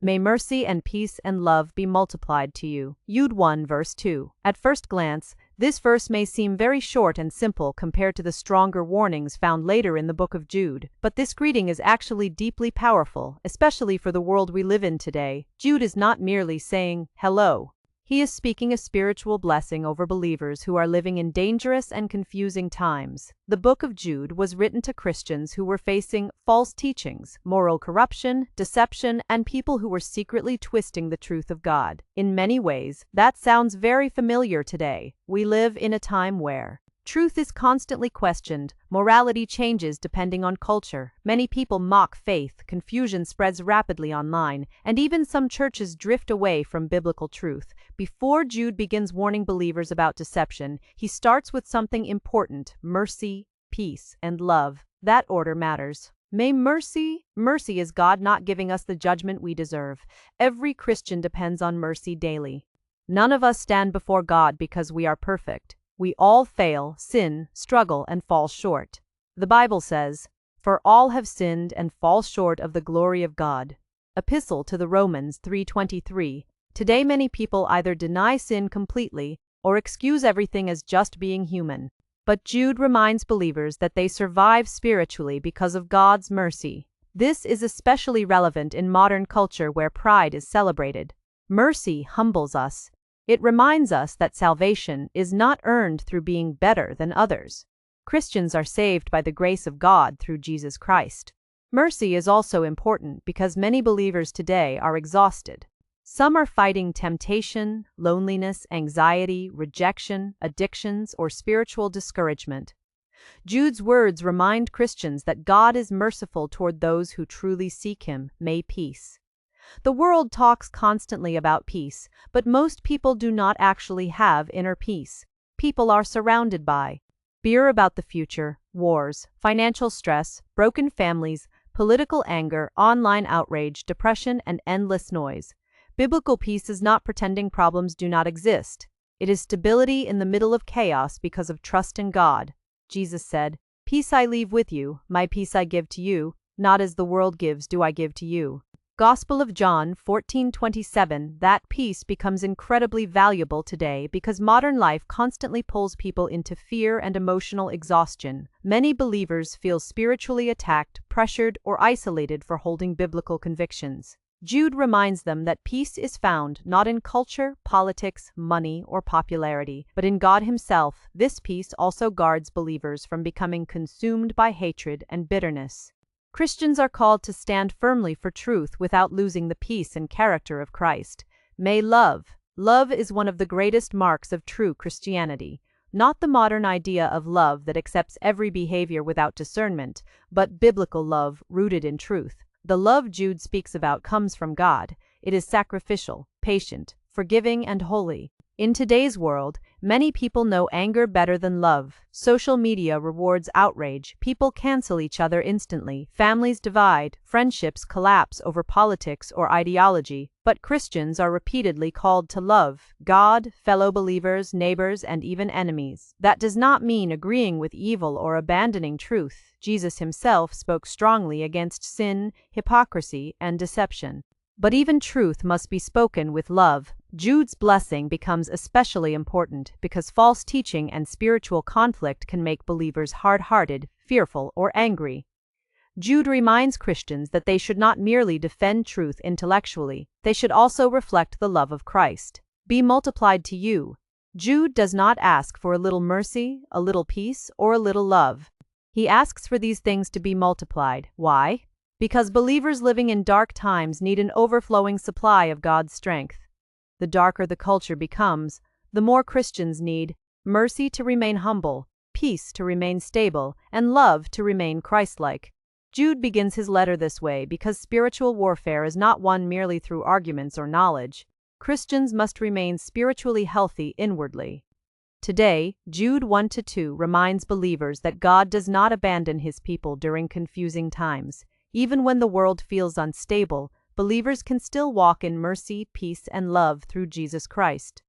May mercy and peace and love be multiplied to you. Jude 1 verse 2. At first glance, this verse may seem very short and simple compared to the stronger warnings found later in the book of Jude, but this greeting is actually deeply powerful, especially for the world we live in today. Jude is not merely saying, hello. He is speaking a spiritual blessing over believers who are living in dangerous and confusing times. The book of Jude was written to Christians who were facing false teachings, moral corruption, deception, and people who were secretly twisting the truth of God. In many ways, that sounds very familiar today. We live in a time where truth is constantly questioned, morality changes depending on culture, many people mock faith, confusion spreads rapidly online, and even some churches drift away from biblical truth. Before Jude begins warning believers about deception, he starts with something important: mercy, peace, and love. That order matters. Mercy is God not giving us the judgment we deserve. Every Christian depends on mercy daily. None of us stand before God because we are perfect. We all fail, sin, struggle, and fall short. The Bible says, "For all have sinned and fall short of the glory of God." Epistle to the Romans 3:23. Today many people either deny sin completely or excuse everything as just being human. But Jude reminds believers that they survive spiritually because of God's mercy. This is especially relevant in modern culture where pride is celebrated. Mercy humbles us. It reminds us that salvation is not earned through being better than others. Christians are saved by the grace of God through Jesus Christ. Mercy is also important because many believers today are exhausted. Some are fighting temptation, loneliness, anxiety, rejection, addictions, or spiritual discouragement. Jude's words remind Christians that God is merciful toward those who truly seek Him. May peace. The world talks constantly about peace, but most people do not actually have inner peace. People are surrounded by fear about the future, wars, financial stress, broken families, political anger, online outrage, depression, and endless noise. Biblical peace is not pretending problems do not exist. It is stability in the middle of chaos because of trust in God. Jesus said, "Peace I leave with you, my peace I give to you, not as the world gives do I give to you." Gospel of John 14:27. That peace becomes incredibly valuable today because modern life constantly pulls people into fear and emotional exhaustion. Many believers feel spiritually attacked, pressured, or isolated for holding biblical convictions. Jude reminds them that peace is found not in culture, politics, money, or popularity, but in God Himself. This peace also guards believers from becoming consumed by hatred and bitterness. Christians are called to stand firmly for truth without losing the peace and character of Christ. May love. Love is one of the greatest marks of true Christianity. Not the modern idea of love that accepts every behavior without discernment, but biblical love rooted in truth. The love Jude speaks about comes from God. It is sacrificial, patient, forgiving, and holy. In today's world, many people know anger better than love. Social media rewards outrage. People cancel each other instantly. Families divide. Friendships collapse over politics or ideology. But Christians are repeatedly called to love God, fellow believers, neighbors, and even enemies. That does not mean agreeing with evil or abandoning truth. Jesus Himself spoke strongly against sin, hypocrisy, and deception. But even truth must be spoken with love. Jude's blessing becomes especially important because false teaching and spiritual conflict can make believers hard-hearted, fearful, or angry. Jude reminds Christians that they should not merely defend truth intellectually, they should also reflect the love of Christ. Be multiplied to you. Jude does not ask for a little mercy, a little peace, or a little love. He asks for these things to be multiplied. Why? Because believers living in dark times need an overflowing supply of God's strength. The darker the culture becomes, the more Christians need mercy to remain humble, peace to remain stable, and love to remain Christ-like. Jude begins his letter this way because spiritual warfare is not won merely through arguments or knowledge. Christians must remain spiritually healthy inwardly. Today, Jude 1-2 reminds believers that God does not abandon His people during confusing times. Even when the world feels unstable, believers can still walk in mercy, peace, and love through Jesus Christ.